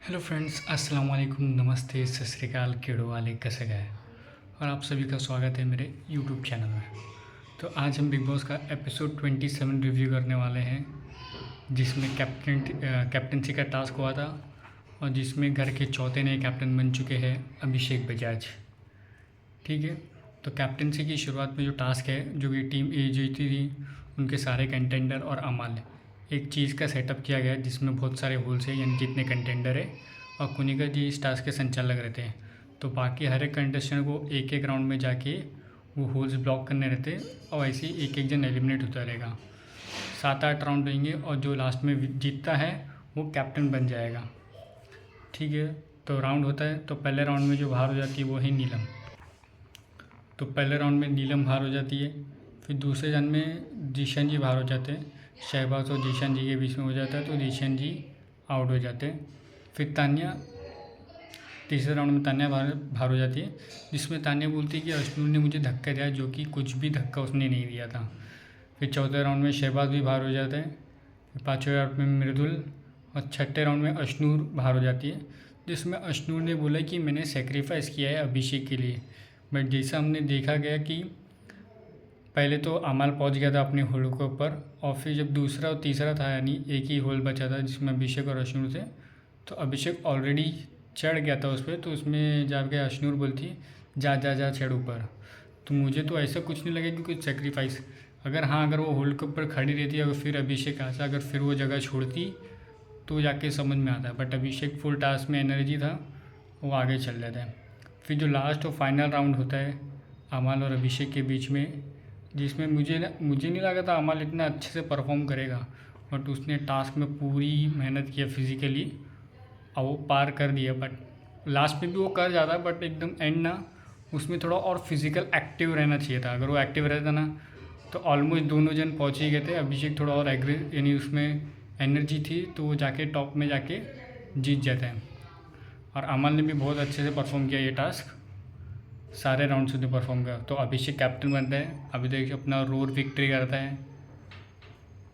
Hello friends, अस्सलाम वालेकुम, नमस्ते, सत श्री अकाल, केड़ो वाले कैसे गए। और आप सभी का स्वागत है मेरे यूट्यूब चैनल में। तो आज हम बिग बॉस का एपिसोड 27 रिव्यू करने वाले हैं, जिसमें कैप्टनसी का टास्क हुआ था और जिसमें घर के चौथे नए कैप्टन बन चुके हैं अभिषेक बजाज। ठीक है, तो कैप्टनसी की शुरुआत में जो टास्क है, जो कि टीम ए जीती थी, उनके सारे कंटेंडर और अमाल एक चीज़ का सेटअप किया गया जिसमें बहुत सारे होल्स हैं, यानी जितने कंटेंडर है, और कुनिका जी इस टास्क के संचालक रहते हैं। तो बाकी हर एक कंटेस्टेंट को एक एक राउंड में जाके वो होल्स ब्लॉक करने रहते हैं और ऐसे ही एक एक जन एलिमिनेट होता रहेगा। 7-8 राउंड रहेंगे और जो लास्ट में जीतता है वो कैप्टन बन जाएगा। ठीक है, तो राउंड होता है। तो पहले राउंड में जो बाहर हो जाती है वो है नीलम। तो पहले राउंड में नीलम बाहर हो जाती है। फिर दूसरे राउंड में जीशन जी बाहर हो जाते हैं। शहबाज और जीशन जी के बीच में हो जाता है, तो जीशन जी आउट हो जाते हैं। फिर तान्या, तीसरे राउंड में तान्या बाहर हो जाती है, जिसमें तान्या बोलती है कि अश्नूर ने मुझे धक्का दिया, जो कि कुछ भी धक्का उसने नहीं दिया था। फिर चौथे राउंड में शहबाज भी बाहर हो जाता है। फिर पाँचवें राउंड में मृदुल, और छठे राउंड में अश्नूर बाहर हो जाती है, जिसमें अश्नूर ने बोला कि मैंने सेक्रीफाइस किया है अभिषेक के लिए। बट जैसा हमने देखा गया कि पहले तो अमाल पहुंच गया था अपने होल के ऊपर, और फिर जब दूसरा और तीसरा था, यानी एक ही होल बचा था जिसमें अभिषेक और अश्नूर थे, तो अभिषेक ऑलरेडी चढ़ गया था उस पर। तो उसमें जाके अश्नूर बोलती है जा जा जा चढ़ ऊपर। तो मुझे तो ऐसा कुछ नहीं लगा कि कुछ सेक्रीफाइस, अगर वो होल के ऊपर खड़ी रहती अगर फिर अभिषेक आता, अगर फिर वो जगह छोड़ती तो जाके समझ में आता। बट अभिषेक फुल टास्क में एनर्जी था, वो आगे चल जाता है। फिर जो लास्ट और फाइनल राउंड होता है अमाल और अभिषेक के बीच में, जिसमें मुझे नहीं लगा था अमाल इतना अच्छे से परफॉर्म करेगा, बट उसने टास्क में पूरी मेहनत किया फिज़िकली और वो पार कर दिया। बट लास्ट में भी वो कर जाता, बट एकदम एंड ना, उसमें थोड़ा और फिज़िकल एक्टिव रहना चाहिए था। अगर वो एक्टिव रहता ना तो ऑलमोस्ट दोनों जन पहुँच ही गए थे। अभिषेक थोड़ा और एग्रेसिव, यानी उसमें एनर्जी थी, तो वो जाके टॉप में जाके जीत जाता है। और अमल ने भी बहुत अच्छे से परफॉर्म किया ये टास्क, सारे राउंड से परफॉर्म किया। तो अभिषेक कैप्टन बनता है, अभी तक अपना रोर विक्ट्री करता है।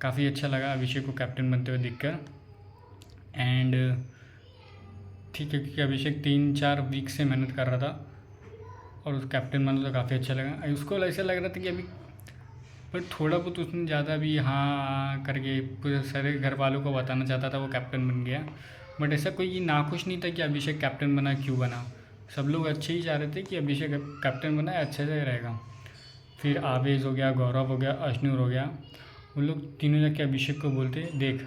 काफ़ी अच्छा लगा अभिषेक को कैप्टन बनते हुए दिखकर। एंड ठीक है, क्योंकि अभिषेक 3-4 वीक से मेहनत कर रहा था और उस कैप्टन बना तो काफ़ी अच्छा लगा। उसको ऐसा लग रहा था कि अभी, पर थोड़ा बहुत उसने ज़्यादा भी हाँ करके पूरे सारे घर वालों को बताना चाहता था वो कैप्टन बन गया। बट ऐसा कोई नाखुश नहीं था कि अभिषेक कैप्टन बना, क्यों बना। सब लोग अच्छे ही चाह रहे थे कि अभिषेक कैप्टन बना है, अच्छे से रहेगा। फिर आवेश हो गया, गौरव हो गया, अश्नूर हो गया, उन लोग तीनों जाके अभिषेक को बोलते देख,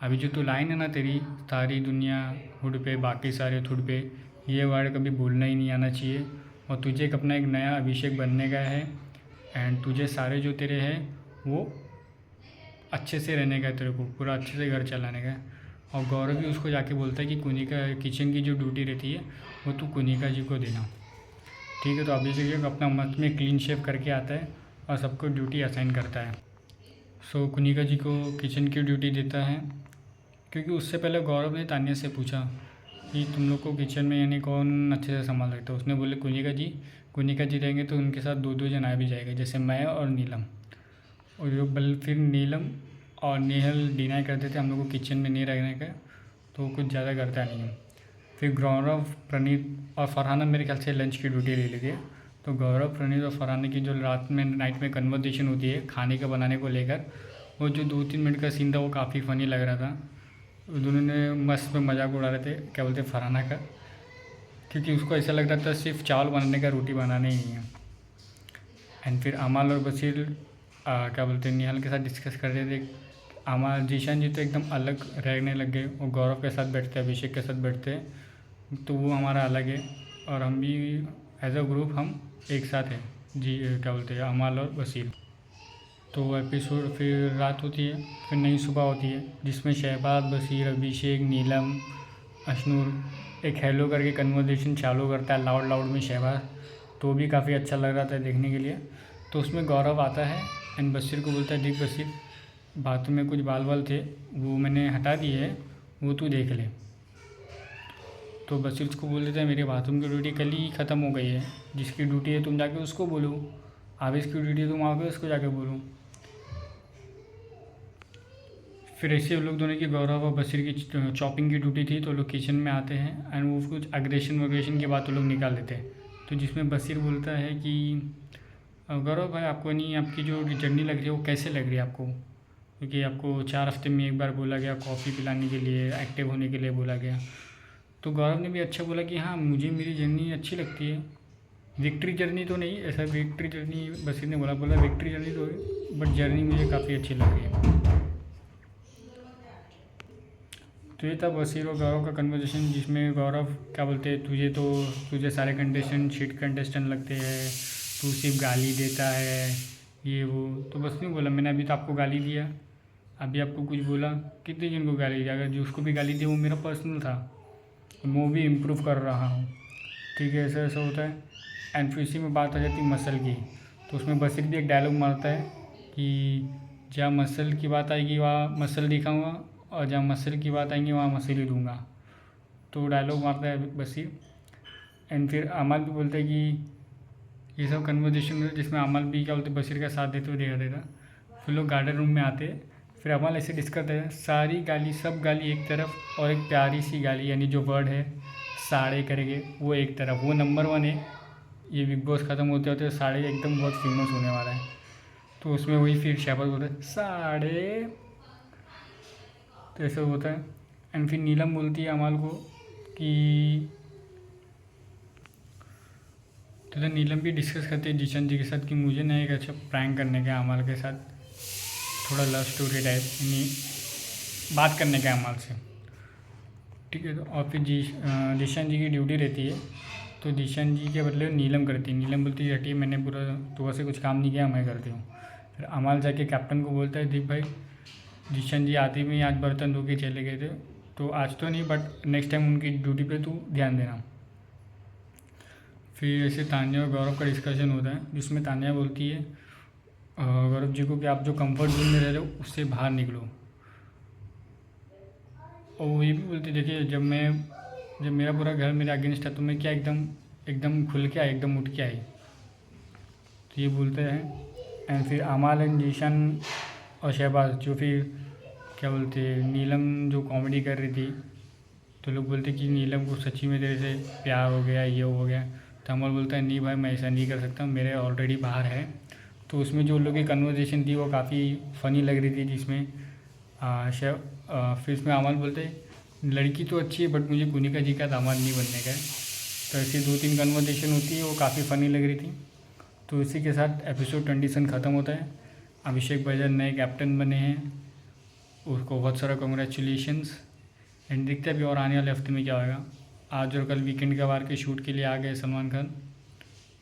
अभी जो तू लाइन है ना तेरी, सारी दुनिया हुड पे बाकी सारे थुड पे, ये वर्ड कभी भूलना ही नहीं आना चाहिए। और तुझे अपना एक नया अभिषेक बनने का है, एंड तुझे सारे जो तेरे हैं वो अच्छे से रहने का है, तेरे को पूरा अच्छे से घर चलाने का है। और गौरव भी उसको जाके बोलता है कि कुनिका किचन की जो ड्यूटी रहती है वो तू कुनिका जी को देना। ठीक है, तो अभिषेक अपना मत में क्लीन शेव करके आता है और सबको ड्यूटी असाइन करता है। सो कुनिका जी को किचन की ड्यूटी देता है, क्योंकि उससे पहले गौरव ने तान्या से पूछा कि तुम लोग को किचन में यानी कौन अच्छे से संभाल सकता है। उसने बोले कुनिका जी रहेंगे तो उनके साथ 2-2 जन आ भी जाएगा, जैसे मैं और नीलम। और जो फिर नीलम और नेहल डिनाई करते थे हम लोग को किचन में नहीं रहने का, तो वो कुछ ज़्यादा करता नहीं है। फिर गौरव, प्रणीत और फरहाना मेरे ख्याल से लंच की ड्यूटी ले लेती है। तो गौरव, प्रणीत और फरहाना की जो रात में नाइट में कन्वर्सेशन होती है खाने का बनाने को लेकर, वो जो 2-3 मिनट का सीन था वो काफ़ी फ़नी लग रहा था। दोनों ने मस्त में मजाक उड़ा रहे थे, क्या बोलते फरहाना का, क्योंकि उसको ऐसा लग रहा था सिर्फ चावल बनाने का, रोटी बनाने ही नहीं है। एंड फिर अमाल और बशीर क्या बोलते हैं निहाल के साथ डिस्कस कर रहे थे। अमाल, जीशान जी तो एकदम अलग रहने लग गए, वो गौरव के साथ बैठते, अभिषेक के साथ बैठते, तो वो हमारा अलग है और हम भी एज अ ग्रुप हम एक साथ हैं जी, क्या बोलते हैं अमाल और बशीर। तो एपिसोड फिर रात होती है, फिर नई सुबह होती है, जिसमें शहबाज, बशीर, अभिषेक, नीलम, अश्नूर एक हेलो करके कन्वर्सेशन चालू करता है लाउड लाउड में शहबाज, तो भी काफ़ी अच्छा लग रहा था देखने के लिए। तो उसमें गौरव आता है एंड बशीर को बोलता है देख बशीर, बाथरूम में कुछ बाल वाल थे वो मैंने हटा दिए है, वो तू देख ले। तो बशीर उसको बोल देता है मेरे बाथरूम की ड्यूटी कल ही ख़त्म हो गई है, जिसकी ड्यूटी है तुम जाके उसको बोलो, आवेश की ड्यूटी है तुम आगे उसको जाके बोलो। फिर ऐसे वो लोग दोनों की, गौरव और बशीर की चॉपिंग की ड्यूटी थी, तो लोग किचन में आते हैं एंड वो कुछ अग्रेशन वग्रेशन की बात वो लोग निकाल देते हैं। तो जिसमें बशीर बोलता है कि गौरव भाई, आपको नहीं, आपकी जो जर्नी लग रही है वो कैसे लग रही है आपको, क्योंकि आपको 4 हफ्ते में एक बार बोला गया कॉफ़ी पिलाने के लिए, एक्टिव होने के लिए बोला गया। तो गौरव ने भी अच्छा बोला कि हाँ, मुझे मेरी जर्नी अच्छी लगती है, विक्ट्री जर्नी तो नहीं, ऐसा विक्ट्री जर्नी बशीर ने बोला विक्ट्री जर्नी तो है, बट जर्नी मुझे काफ़ी अच्छी लग रही है। तो ये था बशीर और गौरव का कन्वर्सेशन, जिसमें गौरव क्या बोलते हैं, तुझे सारे कंटेस्टेंट शिट कंटेस्टेंट लगते हैं, तू सिर्फ गाली देता है, ये वो। तो बस नहीं बोला, मैंने अभी तो आपको गाली दिया, अभी आपको कुछ बोला, कितने जन को गाली दिया, अगर जो उसको भी गाली दी वो मेरा पर्सनल था, वो भी इम्प्रूव कर रहा हूँ, ठीक है, ऐसा ऐसा होता है। एंड फिर इसी में बात आ जाती मसल की। तो उसमें बशीर भी एक डायलॉग मारता है कि जहाँ मसल की बात आएगी वहाँ मसल दिखाऊंगा, और जहाँ मसल की बात आएंगी वहाँ मसल ही दूंगा। तो डायलॉग मारता है बशीर। एंड फिर अमल भी बोलता है कि ये सब कन्वर्जेशन जिसमें अमल भी क्या बोलते बशीर का साथ देते हुए देखा देता। फिर लोग गार्डन रूम में आते, फिर अमल ऐसे डिस्कस करते हैं, सारी गाली, सब गाली एक तरफ, और एक प्यारी सी गाली यानी जो वर्ड है साड़े करेंगे वो एक तरफ, वो नंबर 1 है। ये बिग बॉस ख़त्म होते होते साड़े एकदम बहुत फेमस होने वाला है। तो उसमें वही फिर शहबाज बोलता है साड़े, तो ऐसा होता है। एंड फिर नीलम बोलती है अमाल को कि, तो नीलम भी डिस्कस करती है जिशन जी के साथ कि मुझे ना एक अच्छा प्रैंक करने का अमाल के साथ, थोड़ा लव स्टोरी टाइप, यानी बात करने का अमाल से, ठीक है। तो और फिर जिशन जी की ड्यूटी रहती है, तो जिशन जी के बदले नीलम करती है। नीलम बोलती है हटी, मैंने पूरा सुबह से कुछ काम नहीं किया, मैं करती हूँ। फिर अमाल जाके कैप्टन को बोलता है, दीप भाई, जिशन जी आते में आज बर्तन धो के चले गए थे, तो आज तो नहीं बट नेक्स्ट टाइम उनकी ड्यूटी पे तू ध्यान देना। फिर ऐसे तान्या और गौरव का डिस्कशन होता है, जिसमें तान्या बोलती है गौरव जी को कि आप जो कंफर्ट जोन में रह रहे हो उससे बाहर निकलो। और वो ये भी बोलती, देखिए जब मेरा पूरा घर मेरे अगेंस्ट है तो मैं क्या एकदम खुल के आई, एकदम उठ के आई। तो ये बोलते हैं। एंड फिर अमाल एंड जीशन और शहबाज, जो फिर क्या बोलते नीलम जो कॉमेडी कर रही थी, तो लोग बोलते कि नीलम को सच्ची में तेरे से प्यार हो गया, ये हो गया। तो अमल बोलता है नहीं भाई, मैं ऐसा नहीं कर सकता, मेरे ऑलरेडी बाहर है। तो उसमें जो लोग की कन्वर्जेशन थी वो काफ़ी फ़नी लग रही थी, जिसमें फिर इसमें अमल बोलते लड़की तो अच्छी है बट मुझे कुनिका जी का दामाद नहीं बनने का है। तो ऐसी 2-3 कन्वर्जेशन होती है, वो काफ़ी फ़नी लग रही थी। तो इसी के साथ एपिसोड 27 ख़त्म होता है। अभिषेक बच्चन नए कैप्टन बने हैं, उसको बहुत सारा कॉन्ग्रेचुलेशंस। एंड देखते भी और आने वाले हफ्ते में क्या होगा। आज और कल वीकेंड के बार के शूट के लिए आ गए सलमान खान,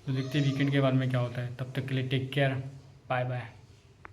तो देखते वीकेंड के बारे में क्या होता है। तब तक के लिए टेक केयर, बाय बाय।